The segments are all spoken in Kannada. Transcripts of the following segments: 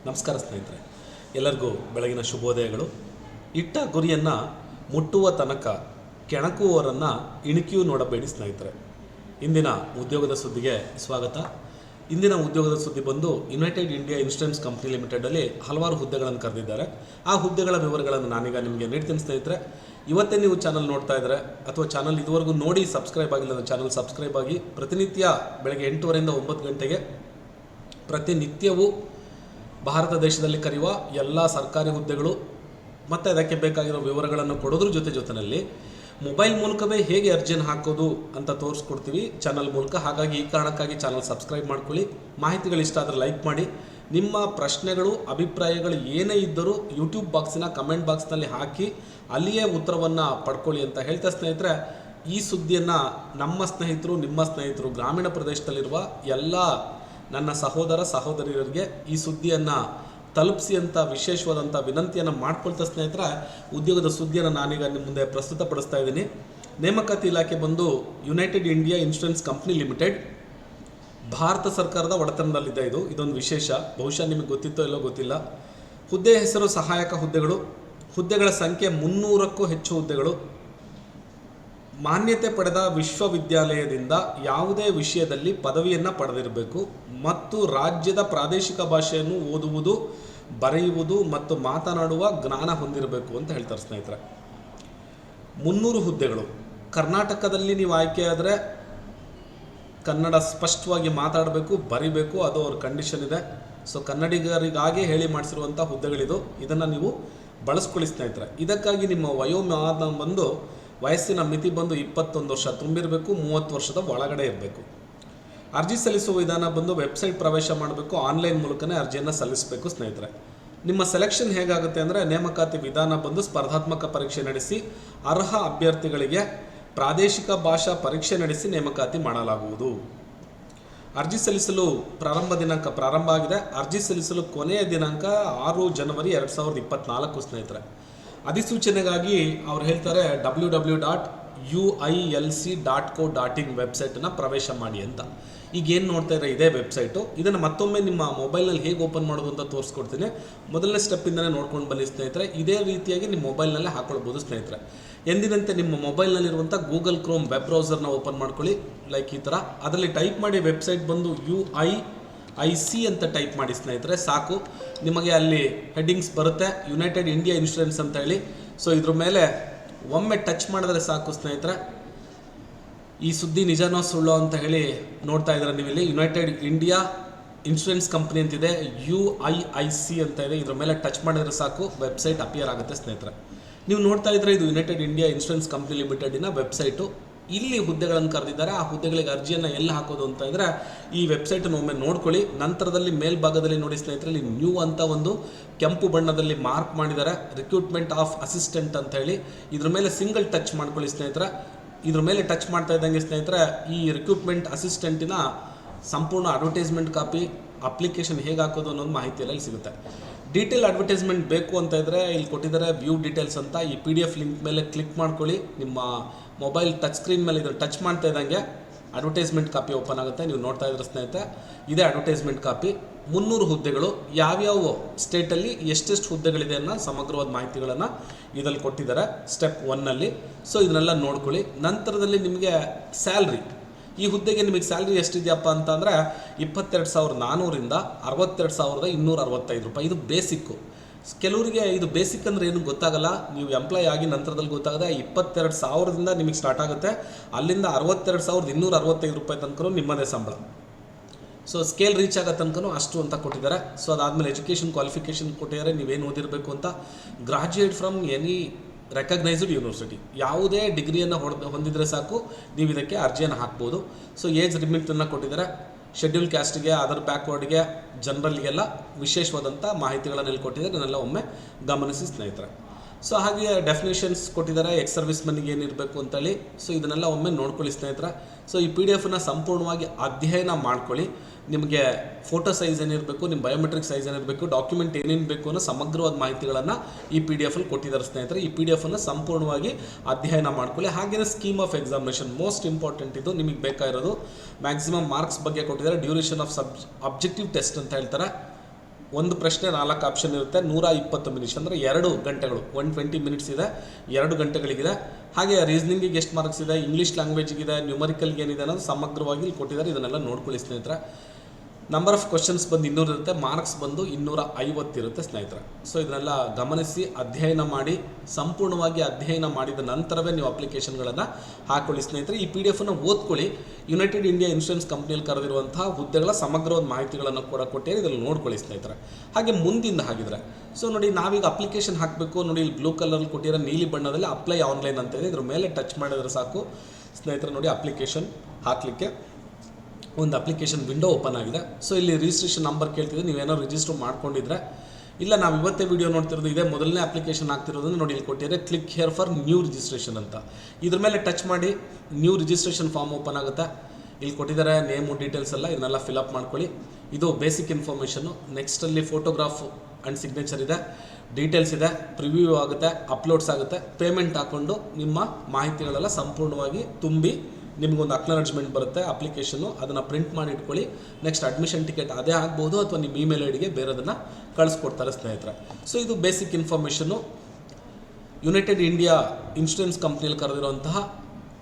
ನಮಸ್ಕಾರ ಸ್ನೇಹಿತರೆ, ಎಲ್ಲರಿಗೂ ಬೆಳಗಿನ ಶುಭೋದಯಗಳು. ಇಟ್ಟ ಗುರಿಯನ್ನು ಮುಟ್ಟುವ ತನಕ ಕೆಣಕುವವರನ್ನು ಇಣುಕಿಯೂ ನೋಡಬೇಡಿ ಸ್ನೇಹಿತರೆ. ಇಂದಿನ ಉದ್ಯೋಗದ ಸುದ್ದಿಗೆ ಸ್ವಾಗತ. ಇಂದಿನ ಉದ್ಯೋಗದ ಸುದ್ದಿ ಬಂದು ಯುನೈಟೆಡ್ ಇಂಡಿಯಾ ಇನ್ಶೂರೆನ್ಸ್ ಕಂಪ್ನಿ ಲಿಮಿಟೆಡಲ್ಲಿ ಹಲವಾರು ಹುದ್ದೆಗಳನ್ನು ಕರೆದಿದ್ದಾರೆ. ಆ ಹುದ್ದೆಗಳ ವಿವರಗಳನ್ನು ನಾನೀಗ ನಿಮಗೆ ನೀಡ್ತೀನಿ ಸ್ನೇಹಿತರೆ. ಇವತ್ತೇ ನೀವು ಚಾನಲ್ ನೋಡ್ತಾ ಇದ್ದರೆ ಅಥವಾ ಚಾನಲ್ ಇದುವರೆಗೂ ನೋಡಿ ಸಬ್ಸ್ಕ್ರೈಬ್ ಆಗಿಲ್ಲ ಅಂದರೆ ಚಾನಲ್ ಸಬ್ಸ್ಕ್ರೈಬ್ ಆಗಿ. ಪ್ರತಿನಿತ್ಯ ಬೆಳಗ್ಗೆ 8:30ರಿಂದ 9 ಗಂಟೆಗೆ ಪ್ರತಿನಿತ್ಯವೂ ಭಾರತ ದೇಶದಲ್ಲಿ ಕರೆಯುವ ಎಲ್ಲ ಸರ್ಕಾರಿ ಹುದ್ದೆಗಳು ಮತ್ತು ಅದಕ್ಕೆ ಬೇಕಾಗಿರೋ ವಿವರಗಳನ್ನು ಕೊಡೋದ್ರ ಜೊತೆಯಲ್ಲಿ ಮೊಬೈಲ್ ಮೂಲಕವೇ ಹೇಗೆ ಅರ್ಜಿಯನ್ನು ಹಾಕೋದು ಅಂತ ತೋರಿಸ್ಕೊಡ್ತೀವಿ ಚಾನಲ್ ಮೂಲಕ. ಹಾಗಾಗಿ ಈ ಕಾರಣಕ್ಕಾಗಿ ಚಾನಲ್ ಸಬ್ಸ್ಕ್ರೈಬ್ ಮಾಡ್ಕೊಳ್ಳಿ. ಮಾಹಿತಿಗಳು ಇಷ್ಟ ಆದರೆ ಲೈಕ್ ಮಾಡಿ. ನಿಮ್ಮ ಪ್ರಶ್ನೆಗಳು, ಅಭಿಪ್ರಾಯಗಳು ಏನೇ ಇದ್ದರೂ ಯೂಟ್ಯೂಬ್ ಬಾಕ್ಸಿನ ಕಮೆಂಟ್ ಬಾಕ್ಸ್ನಲ್ಲಿ ಹಾಕಿ ಅಲ್ಲಿಯೇ ಉತ್ತರವನ್ನು ಪಡ್ಕೊಳ್ಳಿ ಅಂತ ಹೇಳ್ತಾ ಸ್ನೇಹಿತರೆ, ಈ ಸುದ್ದಿಯನ್ನು ನಮ್ಮ ಸ್ನೇಹಿತರು, ನಿಮ್ಮ ಸ್ನೇಹಿತರು, ಗ್ರಾಮೀಣ ಪ್ರದೇಶದಲ್ಲಿರುವ ಎಲ್ಲ ನನ್ನ ಸಹೋದರ ಸಹೋದರಿಯರಿಗೆ ಈ ಸುದ್ದಿಯನ್ನು ತಲುಪಿಸಿ ಅಂತ ವಿಶೇಷವಾದಂಥ ವಿನಂತಿಯನ್ನು ಮಾಡ್ಕೊಳ್ತಾ ಸ್ನೇಹಿತರೆ, ಉದ್ಯೋಗದ ಸುದ್ದಿಯನ್ನು ನಾನೀಗ ನಿಮ್ಮ ಮುಂದೆ ಪ್ರಸ್ತುತಪಡಿಸ್ತಾ ಇದ್ದೀನಿ. ನೇಮಕಾತಿ ಇಲಾಖೆ ಬಂದು United India Insurance company limited Bharat ಸರ್ಕಾರದ ಒಡೆತನದಲ್ಲಿದೆ. ಇದೊಂದು ವಿಶೇಷ. ಬಹುಶಃ ನಿಮಗೆ ಗೊತ್ತಿತ್ತೋ ಇಲ್ಲೋ ಗೊತ್ತಿಲ್ಲ. ಹುದ್ದೆ ಹೆಸರು ಸಹಾಯಕ ಹುದ್ದೆಗಳು. ಹುದ್ದೆಗಳ ಸಂಖ್ಯೆ 300ಕ್ಕೂ ಹೆಚ್ಚು ಹುದ್ದೆಗಳು. ಮಾನ್ಯತೆ ಪಡೆದ ವಿಶ್ವವಿದ್ಯಾಲಯದಿಂದ ಯಾವುದೇ ವಿಷಯದಲ್ಲಿ ಪದವಿಯನ್ನು ಪಡೆದಿರಬೇಕು ಮತ್ತು ರಾಜ್ಯದ ಪ್ರಾದೇಶಿಕ ಭಾಷೆಯನ್ನು ಓದುವುದು, ಬರೆಯುವುದು ಮತ್ತು ಮಾತನಾಡುವ ಜ್ಞಾನ ಹೊಂದಿರಬೇಕು ಅಂತ ಹೇಳ್ತಾರೆ ಸ್ನೇಹಿತರೆ. 300 ಹುದ್ದೆಗಳು. ಕರ್ನಾಟಕದಲ್ಲಿ ನೀವು ಆಯ್ಕೆಯಾದರೆ ಕನ್ನಡ ಸ್ಪಷ್ಟವಾಗಿ ಮಾತಾಡಬೇಕು, ಬರಿಬೇಕು, ಅದು ಅವ್ರ ಕಂಡೀಷನ್ ಇದೆ. ಸೊ ಕನ್ನಡಿಗರಿಗಾಗಿ ಹೇಳಿ ಮಾಡಿಸಿರುವಂಥ ಹುದ್ದೆಗಳಿದು. ಇದನ್ನು ನೀವು ಬಳಸ್ಕೊಳ್ಳಿ ಸ್ನೇಹಿತರೆ. ಇದಕ್ಕಾಗಿ ನಿಮ್ಮ ವಯೋಮಾನ ಬಂದು ವಯಸ್ಸಿನ ಮಿತಿ ಬಂದು 21 ವರ್ಷ ತುಂಬಿರಬೇಕು, 30 ವರ್ಷದ ಒಳಗಡೆ ಇರಬೇಕು. ಅರ್ಜಿ ಸಲ್ಲಿಸುವ ವಿಧಾನ ಬಂದು ವೆಬ್ಸೈಟ್ ಪ್ರವೇಶ ಮಾಡಬೇಕು, ಆನ್ಲೈನ್ ಮೂಲಕನೇ ಅರ್ಜಿಯನ್ನು ಸಲ್ಲಿಸಬೇಕು ಸ್ನೇಹಿತರೆ. ನಿಮ್ಮ ಸೆಲೆಕ್ಷನ್ ಹೇಗಾಗುತ್ತೆ ಅಂದರೆ, ನೇಮಕಾತಿ ವಿಧಾನ ಬಂದು ಸ್ಪರ್ಧಾತ್ಮಕ ಪರೀಕ್ಷೆ ನಡೆಸಿ ಅರ್ಹ ಅಭ್ಯರ್ಥಿಗಳಿಗೆ ಪ್ರಾದೇಶಿಕ ಭಾಷಾ ಪರೀಕ್ಷೆ ನಡೆಸಿ ನೇಮಕಾತಿ ಮಾಡಲಾಗುವುದು. ಅರ್ಜಿ ಸಲ್ಲಿಸಲು ಪ್ರಾರಂಭ ಆಗಿದೆ. ಅರ್ಜಿ ಸಲ್ಲಿಸಲು ಕೊನೆಯ ದಿನಾಂಕ 6 ಜನವರಿ 2024 ಸ್ನೇಹಿತರೆ. ಅಧಿಸೂಚನೆಗಾಗಿ ಅವ್ರು ಹೇಳ್ತಾರೆ www.uilc.co.in ವೆಬ್ಸೈಟನ್ನು ಪ್ರವೇಶ ಮಾಡಿ ಅಂತ. ಈಗೇನು ನೋಡ್ತಾ ಇದ್ದಾರೆ ಇದೇ ವೆಬ್ಸೈಟು. ಇದನ್ನು ಮತ್ತೊಮ್ಮೆ ನಿಮ್ಮ ಮೊಬೈಲ್ನಲ್ಲಿ ಹೇಗೆ ಓಪನ್ ಮಾಡೋದು ಅಂತ ತೋರಿಸ್ಕೊಡ್ತೀನಿ. ಮೊದಲನೇ ಸ್ಟೆಪ್ಪಿಂದನೇ ನೋಡ್ಕೊಂಡು ಬನ್ನಿ ಸ್ನೇಹಿತರೆ. ಇದೇ ರೀತಿಯಾಗಿ ನಿಮ್ಮ ಮೊಬೈಲ್ನಲ್ಲೇ ಹಾಕೊಳ್ಬೋದು ಸ್ನೇಹಿತರೆ. ಎಂದಿನಂತೆ ನಿಮ್ಮ ಮೊಬೈಲ್ನಲ್ಲಿರುವಂಥ ಗೂಗಲ್ ಕ್ರೋಮ್ ವೆಬ್ ಬ್ರೌಸರ್ನ ಓಪನ್ ಮಾಡ್ಕೊಳ್ಳಿ. ಲೈಕ್ ಈ ಥರ ಅದರಲ್ಲಿ ಟೈಪ್ ಮಾಡಿ ವೆಬ್ಸೈಟ್ ಬಂದು UIIC ಅಂತ ಟೈಪ್ ಮಾಡಿ ಸ್ನೇಹಿತರೆ, ಸಾಕು. ನಿಮಗೆ ಅಲ್ಲಿ ಹೆಡ್ಡಿಂಗ್ಸ್ ಬರುತ್ತೆ, ಯುನೈಟೆಡ್ ಇಂಡಿಯಾ ಇನ್ಶೂರೆನ್ಸ್ ಅಂತ ಹೇಳಿ. ಸೊ ಇದ್ರ ಮೇಲೆ ಒಮ್ಮೆ ಟಚ್ ಮಾಡಿದ್ರೆ ಸಾಕು ಸ್ನೇಹಿತರೆ. ಈ ಸುದ್ದಿ ನಿಜನೋ ಸುಳ್ಳೋ ಅಂತ ಹೇಳಿ ನೋಡ್ತಾ ಇದ್ದಾರೆ ನೀವು ಇಲ್ಲಿ. ಯುನೈಟೆಡ್ ಇಂಡಿಯಾ ಇನ್ಶೂರೆನ್ಸ್ ಕಂಪ್ನಿ ಅಂತಿದೆ, UIIC ಅಂತ ಇದೆ. ಇದ್ರ ಮೇಲೆ ಟಚ್ ಮಾಡಿದ್ರೆ ಸಾಕು, ವೆಬ್ಸೈಟ್ ಅಪಿಯರ್ ಆಗುತ್ತೆ ಸ್ನೇಹಿತರೆ. ನೀವು ನೋಡ್ತಾ ಇದ್ರೆ ಇದು ಯುನೈಟೆಡ್ ಇಂಡಿಯಾ ಇನ್ಶೂರೆನ್ಸ್ ಕಂಪ್ನಿ ಲಿಮಿಟೆಡಿನ ವೆಬ್ಸೈಟು. ಇಲ್ಲಿ ಹುದ್ದೆಗಳನ್ನು ಕರೆದಿದ್ದಾರೆ. ಆ ಹುದ್ದೆಗಳಿಗೆ ಅರ್ಜಿಯನ್ನು ಎಲ್ಲಿ ಹಾಕೋದು ಅಂತ ಇದ್ದರೆ ಈ ವೆಬ್ಸೈಟನ್ನು ಒಮ್ಮೆ ನೋಡ್ಕೊಳ್ಳಿ. ನಂತರದಲ್ಲಿ ಮೇಲ್ಭಾಗದಲ್ಲಿ ನೋಡಿ ಸ್ನೇಹಿತರೆ, ಇಲ್ಲಿ ನ್ಯೂ ಅಂತ ಒಂದು ಕೆಂಪು ಬಣ್ಣದಲ್ಲಿ ಮಾರ್ಕ್ ಮಾಡಿದ್ದಾರೆ, ರಿಕ್ರೂಟ್ಮೆಂಟ್ ಆಫ್ ಅಸಿಸ್ಟೆಂಟ್ ಅಂತ ಹೇಳಿ. ಇದ್ರ ಮೇಲೆ ಸಿಂಗಲ್ ಟಚ್ ಮಾಡ್ಕೊಳ್ಳಿ ಸ್ನೇಹಿತರೆ. ಇದ್ರ ಮೇಲೆ ಟಚ್ ಮಾಡ್ತಾ ಇದ್ದಂಗೆ ಸ್ನೇಹಿತರೆ, ಈ ರಿಕ್ರೂಟ್ಮೆಂಟ್ ಅಸಿಸ್ಟೆಂಟಿನ ಸಂಪೂರ್ಣ ಅಡ್ವರ್ಟೈಸ್ಮೆಂಟ್ ಕಾಪಿ, ಅಪ್ಲಿಕೇಶನ್ ಹೇಗೆ ಹಾಕೋದು ಅನ್ನೋದು ಮಾಹಿತಿ ಎಲ್ಲ ಇಲ್ಲಿ ಸಿಗುತ್ತೆ. ಡೀಟೇಲ್ ಅಡ್ವರ್ಟೈಸ್ಮೆಂಟ್ ಬೇಕು ಅಂತ ಇದ್ದರೆ ಇಲ್ಲಿ ಕೊಟ್ಟಿದ್ದಾರೆ ವ್ಯೂ ಡೀಟೇಲ್ಸ್ ಅಂತ. ಈ PDF ಲಿಂಕ್ ಮೇಲೆ ಕ್ಲಿಕ್ ಮಾಡ್ಕೊಳ್ಳಿ. ನಿಮ್ಮ ಮೊಬೈಲ್ ಟಚ್ ಸ್ಕ್ರೀನ್ ಮೇಲೆ ಇದ್ರ ಟಚ್ ಮಾಡ್ತಾ ಇದ್ದಂಗೆ ಅಡ್ವರ್ಟೈಸ್ಮೆಂಟ್ ಕಾಪಿ ಓಪನ್ ಆಗುತ್ತೆ. ನೀವು ನೋಡ್ತಾ ಇದ್ರೆ ಸ್ನೇಹಿತರೆ, ಇದೇ ಅಡ್ವರ್ಟೈಸ್ಮೆಂಟ್ ಕಾಪಿ. 300 ಹುದ್ದೆಗಳು. ಯಾವ್ಯಾವ ಸ್ಟೇಟಲ್ಲಿ ಎಷ್ಟೆಷ್ಟು ಹುದ್ದೆಗಳಿದೆ ಅನ್ನೋ ಸಮಗ್ರವಾದ ಮಾಹಿತಿಗಳನ್ನು ಇದರಲ್ಲಿ ಕೊಟ್ಟಿದ್ದಾರೆ ಸ್ಟೆಪ್ 1ನಲ್ಲಿ. ಸೊ ಇದನ್ನೆಲ್ಲ ನೋಡ್ಕೊಳ್ಳಿ. ನಂತರದಲ್ಲಿ ನಿಮಗೆ ಸ್ಯಾಲ್ರಿ, ಈ ಹುದ್ದೆಗೆ ನಿಮಗೆ ಸ್ಯಾಲ್ರಿ ಎಷ್ಟಿದೆಯಪ್ಪ ಅಂತಂದರೆ 22,400ರಿಂದ 62,265 ರೂಪಾಯಿ. ಇದು ಬೇಸಿಕ್ಕು. ಕೆಲವರಿಗೆ ಇದು ಬೇಸಿಕ್ ಅಂದರೆ ಏನು ಗೊತ್ತಾಗಲ್ಲ. ನೀವು ಎಂಪ್ಲಾಯ್ ಆಗಿ ನಂತರದಲ್ಲಿ ಗೊತ್ತಾಗದೆ 22,000ದಿಂದ ನಿಮಗೆ ಸ್ಟಾರ್ಟ್ ಆಗುತ್ತೆ. ಅಲ್ಲಿಂದ 62,265 ರೂಪಾಯಿ ತನಕ ನಿಮ್ಮದೇ ಸಂಬಳ. ಸೊ ಸ್ಕೇಲ್ ರೀಚ್ ಆಗೋ ತನಕ ಅಷ್ಟು ಅಂತ ಕೊಟ್ಟಿದ್ದಾರೆ. ಸೊ ಅದಾದಮೇಲೆ ಎಜುಕೇಷನ್ ಕ್ವಾಲಿಫಿಕೇಷನ್ ಕೊಟ್ಟಿದ್ದಾರೆ, ನೀವೇನು ಓದಿರಬೇಕು ಅಂತ. Graduate from any recognised university, ಯಾವುದೇ ಡಿಗ್ರಿಯನ್ನು ಹೊಂದಿದರೆ ಸಾಕು, ನೀವು ಇದಕ್ಕೆ ಅರ್ಜಿಯನ್ನು ಹಾಕ್ಬೋದು. ಸೊ ಏಜ್ ಲಿಮಿಟನ್ನು ಕೊಟ್ಟಿದ್ದಾರೆ. ಶೆಡ್ಯೂಲ್ ಕ್ಯಾಸ್ಟ್ಗೆ, ಅದರ್ ಬ್ಯಾಕ್ವರ್ಡ್ಗೆ, ಜನರಲ್ಗೆಲ್ಲ ವಿಶೇಷವಾದಂಥ ಮಾಹಿತಿಗಳನ್ನು ಇಲ್ಲಿ ಕೊಟ್ಟಿದ್ದಾರೆ. ಇದನ್ನೆಲ್ಲ ಒಮ್ಮೆ ಗಮನಿಸಿ ಸ್ನೇಹಿತರೆ. ಸೊ ಹಾಗೆ ಡೆಫಿನೇಷನ್ಸ್ ಕೊಟ್ಟಿದ್ದಾರೆ, ಎಕ್ಸ್ ಸರ್ವಿಸ್ ಮನಿಗೆ ಏನಿರಬೇಕು ಅಂತೇಳಿ. ಸೊ ಇದನ್ನೆಲ್ಲ ಒಮ್ಮೆ ನೋಡ್ಕೊಳ್ಳಿ ಸ್ನೇಹಿತರೆ. ಸೊ ಈ PDF ಸಂಪೂರ್ಣವಾಗಿ ಅಧ್ಯಯನ ಮಾಡ್ಕೊಳ್ಳಿ. ನಿಮಗೆ ಫೋಟೋ ಸೈಜ್ ಏನಿರಬೇಕು, ನಿಮ್ಮ ಬಯೋಮೆಟ್ರಿಕ್ ಸೈಜ್ ಏನಿರಬೇಕು, ಡಾಕ್ಯುಮೆಂಟ್ ಏನೇನು ಬೇಕು ಅನ್ನೋ ಸಮಗ್ರವಾದ ಮಾಹಿತಿಗಳನ್ನು ಈ PDF ಕೊಟ್ಟಿದ್ದಾರೆ ಸ್ನೇಹಿತರೆ. ಈ PDF ಸಂಪೂರ್ಣವಾಗಿ ಅಧ್ಯಯನ ಮಾಡ್ಕೊಳ್ಳಿ. ಹಾಗೆಯೇ scheme of examination most important. ಇದು ನಿಮಗೆ ಬೇಕಾಗಿರೋದು. ಮ್ಯಾಕ್ಸಿಮಮ್ ಮಾರ್ಕ್ಸ್ ಬಗ್ಗೆ ಕೊಟ್ಟಿದ್ದಾರೆ. ಡ್ಯೂರೇಷನ್ ಆಫ್ ಅಬ್ಜೆಕ್ಟಿವ್ ಟೆಸ್ಟ್ ಅಂತ ಹೇಳ್ತಾರೆ. ಒಂದು ಪ್ರಶ್ನೆ 4 ಆಪ್ಷನ್ ಇರುತ್ತೆ, 120 ಮಿನಿಟ್ಸ್ ಅಂದರೆ 2 ಗಂಟೆಗಳು, 120 ಮಿನಿಟ್ಸ್ ಇದೆ, 2 ಗಂಟೆಗಳಿಗಿದೆ. ಹಾಗೆ ರೀಸನಿಂಗಿಗೆ ಎಷ್ಟು ಮಾರ್ಕ್ಸ್ ಇದೆ, ಇಂಗ್ಲೀಷ್ ಲ್ಯಾಂಗ್ವೇಜ್ಗಿದೆ, ನ್ಯೂಮರಿಕಲ್ಗೆ ಏನಿದೆ ಅನ್ನೋದು ಸಮಗ್ರವಾಗಿ ಇಲ್ಲಿ ಕೊಟ್ಟಿದ್ದಾರೆ. ಇದನ್ನೆಲ್ಲ ನೋಡ್ಕೊಳ್ಳಿ ಸ್ನೇಹಿತರೆ. ನಂಬರ್ ಆಫ್ ಕ್ವಶನ್ಸ್ ಬಂದು 200 ಇರುತ್ತೆ, ಮಾರ್ಕ್ಸ್ ಬಂದು 250 ಇರುತ್ತೆ ಸ್ನೇಹಿತರೆ. ಸೊ ಇದನ್ನೆಲ್ಲ ಗಮನಿಸಿ ಅಧ್ಯಯನ ಮಾಡಿ, ಸಂಪೂರ್ಣವಾಗಿ ಅಧ್ಯಯನ ಮಾಡಿದ ನಂತರವೇ ನೀವು ಅಪ್ಲಿಕೇಶನ್ಗಳನ್ನು ಹಾಕೊಳ್ಳಿ ಸ್ನೇಹಿತರೆ. ಈ PDF ಅನ್ನು ಓದ್ಕೊಳ್ಳಿ. ಯುನೈಟೆಡ್ ಇಂಡಿಯಾ ಇನ್ಶೂರೆನ್ಸ್ ಕಂಪ್ನಿಯಲ್ಲಿ ಕರೆದಿರುವಂತಹ ಹುದ್ದೆಗಳ ಸಮಗ್ರವಾದ ಮಾಹಿತಿಗಳನ್ನು ಕೂಡ ಕೊಟ್ಟಿದ್ದಾರೆ, ಇದನ್ನು ನೋಡ್ಕೊಳ್ಳಿ ಸ್ನೇಹಿತರೆ. ಹಾಗೆ ಮುಂದಿಂದ ಹಾಗಿದ್ರೆ ಸೊ ನೋಡಿ, ನಾವೀಗ ಅಪ್ಲಿಕೇಶನ್ ಹಾಕಬೇಕು. ನೋಡಿ ಇಲ್ಲಿ ಬ್ಲೂ ಕಲರಲ್ಲಿ ಕೊಟ್ಟಿರೋ ನೀಲಿ ಬಣ್ಣದಲ್ಲಿ ಅಪ್ಲೈ ಆನ್ಲೈನ್ ಅಂತ ಇದೆ, ಇದ್ರ ಮೇಲೆ ಟಚ್ ಮಾಡಿದ್ರೆ ಸಾಕು ಸ್ನೇಹಿತರೆ. ನೋಡಿ ಅಪ್ಲಿಕೇಶನ್ ಹಾಕಲಿಕ್ಕೆ ಒಂದು ಅಪ್ಲಿಕೇಶನ್ ವಿಂಡೋ ಓಪನ್ ಆಗಿದೆ. ಸೊ ಇಲ್ಲಿ ರಿಜಿಸ್ಟ್ರೇಷನ್ ನಂಬರ್ ಕೇಳ್ತಿದೆ, ನೀವೇನೋ ರಿಜಿಸ್ಟರ್ ಮಾಡ್ಕೊಂಡಿದ್ರೆ, ಇಲ್ಲ ನಾವು ಇವತ್ತೇ ವಿಡಿಯೋ ನೋಡ್ತಿರೋದು ಇದೇ ಮೊದಲನೇ ಅಪ್ಲಿಕೇಶನ್ ಆಗ್ತಿರೋದನ್ನು ನೋಡಿ ಇಲ್ಲಿ ಕೊಟ್ಟಿದ್ದಾರೆ, click here for new registration ಅಂತ. ಇದ್ರ ಮೇಲೆ ಟಚ್ ಮಾಡಿ ನ್ಯೂ ರಿಜಿಸ್ಟ್ರೇಷನ್ ಫಾರ್ಮ್ ಓಪನ್ ಆಗುತ್ತೆ. ಇಲ್ಲಿ ಕೊಟ್ಟಿದ್ದಾರೆ ನೇಮು ಡೀಟೇಲ್ಸ್ ಎಲ್ಲ, ಇದನ್ನೆಲ್ಲ ಫಿಲಪ್ ಮಾಡ್ಕೊಳ್ಳಿ. ಇದು ಬೇಸಿಕ್ ಇನ್ಫಾರ್ಮೇಷನ್ನು. ನೆಕ್ಸ್ಟಲ್ಲಿ ಫೋಟೋಗ್ರಾಫ್ ಆ್ಯಂಡ್ ಸಿಗ್ನೇಚರ್ ಇದೆ, ಡೀಟೇಲ್ಸ್ ಇದೆ, ಪ್ರಿವ್ಯೂ ಆಗುತ್ತೆ, ಅಪ್ಲೋಡ್ಸ್ ಆಗುತ್ತೆ. ಪೇಮೆಂಟ್ ಹಾಕ್ಕೊಂಡು ನಿಮ್ಮ ಮಾಹಿತಿಗಳೆಲ್ಲ ಸಂಪೂರ್ಣವಾಗಿ ತುಂಬಿ ನಿಮಗೊಂದು ಅಕ್ನಾಲಜ್ಮೆಂಟ್ ಬರುತ್ತೆ ಅಪ್ಲಿಕೇಶನ್ನು, ಅದನ್ನು ಪ್ರಿಂಟ್ ಮಾಡಿ ಇಟ್ಕೊಳ್ಳಿ. ನೆಕ್ಸ್ಟ್ ಅಡ್ಮಿಷನ್ ಟಿಕೆಟ್ ಅದೇ ಆಗ್ಬೋದು, ಅಥವಾ ನಿಮ್ಮ ಇಮೇಲ್ ಐಡಿಗೆ ಬೇರೆದನ್ನು ಕಳಿಸ್ಕೊಡ್ತಾರೆ ಸ್ನೇಹಿತರೆ. ಸೊ ಇದು basic information. United India insurance ಕಂಪ್ನಿಯಲ್ಲಿ ಕರೆದಿರುವಂತಹ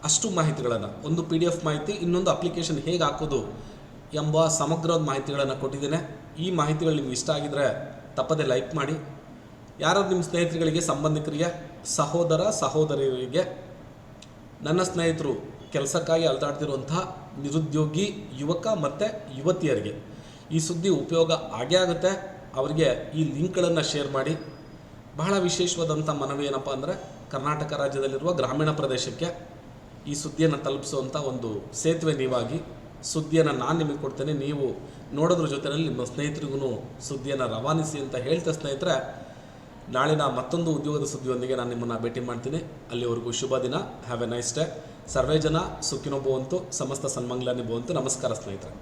ಅಷ್ಟು ಮಾಹಿತಿಗಳನ್ನು, ಒಂದು PDF ಮಾಹಿತಿ, ಇನ್ನೊಂದು ಅಪ್ಲಿಕೇಶನ್ ಹೇಗೆ ಹಾಕೋದು ಎಂಬ ಸಮಗ್ರವಾದ ಮಾಹಿತಿಗಳನ್ನು ಕೊಟ್ಟಿದ್ದೇನೆ. ಈ ಮಾಹಿತಿಗಳು ನಿಮ್ಗೆ ಇಷ್ಟ ಆಗಿದರೆ ತಪ್ಪದೆ ಲೈಕ್ ಮಾಡಿ. ಯಾರಾದ್ರು ನಿಮ್ಮ ಸ್ನೇಹಿತರುಗಳಿಗೆ, ಸಂಬಂಧಿಕರಿಗೆ, ಸಹೋದರ ಸಹೋದರಿಯರಿಗೆ, ನನ್ನ ಸ್ನೇಹಿತರು ಕೆಲಸಕ್ಕಾಗಿ ಅಲೆದಾಡ್ತಿರುವಂತಹ ನಿರುದ್ಯೋಗಿ ಯುವಕ ಮತ್ತು ಯುವತಿಯರಿಗೆ ಈ ಸುದ್ದಿ ಉಪಯೋಗ ಆಗೇ ಆಗುತ್ತೆ. ಅವರಿಗೆ ಈ ಲಿಂಕ್ಗಳನ್ನು ಶೇರ್ ಮಾಡಿ. ಬಹಳ ವಿಶೇಷವಾದಂಥ ಮನವಿ ಏನಪ್ಪ ಅಂದರೆ, ಕರ್ನಾಟಕ ರಾಜ್ಯದಲ್ಲಿರುವ ಗ್ರಾಮೀಣ ಪ್ರದೇಶಕ್ಕೆ ಈ ಸುದ್ದಿಯನ್ನು ತಲುಪಿಸುವಂಥ ಒಂದು ಸೇತುವೆ ನೀವಾಗಿ. ಸುದ್ದಿಯನ್ನು ನಾನು ನಿಮಗೆ ಕೊಡ್ತೇನೆ, ನೀವು ನೋಡೋದ್ರ ಜೊತೆಯಲ್ಲಿ ನಿಮ್ಮ ಸ್ನೇಹಿತರಿಗೂ ಸುದ್ದಿಯನ್ನು ರವಾನಿಸಿ ಅಂತ ಹೇಳ್ತಾ ಸ್ನೇಹಿತರೆ, ನಾಳಿನ ಮತ್ತೊಂದು ಉದ್ಯೋಗದ ಸುದ್ದಿಯೊಂದಿಗೆ ನಾನು ನಿಮ್ಮನ್ನು ಭೇಟಿ ಮಾಡ್ತೀನಿ. ಅಲ್ಲಿವರೆಗೂ ಶುಭ ದಿನ. Have a nice day. ಸರ್ವೇ ಜನ ಸುಖಿನೋ ಭವಂತು, ಸಮಸ್ತ ಸನ್ಮಂಗಲಾನಿ ಭವಂತು. ನಮಸ್ಕಾರ ಸ್ನೇಹಿತರೆ.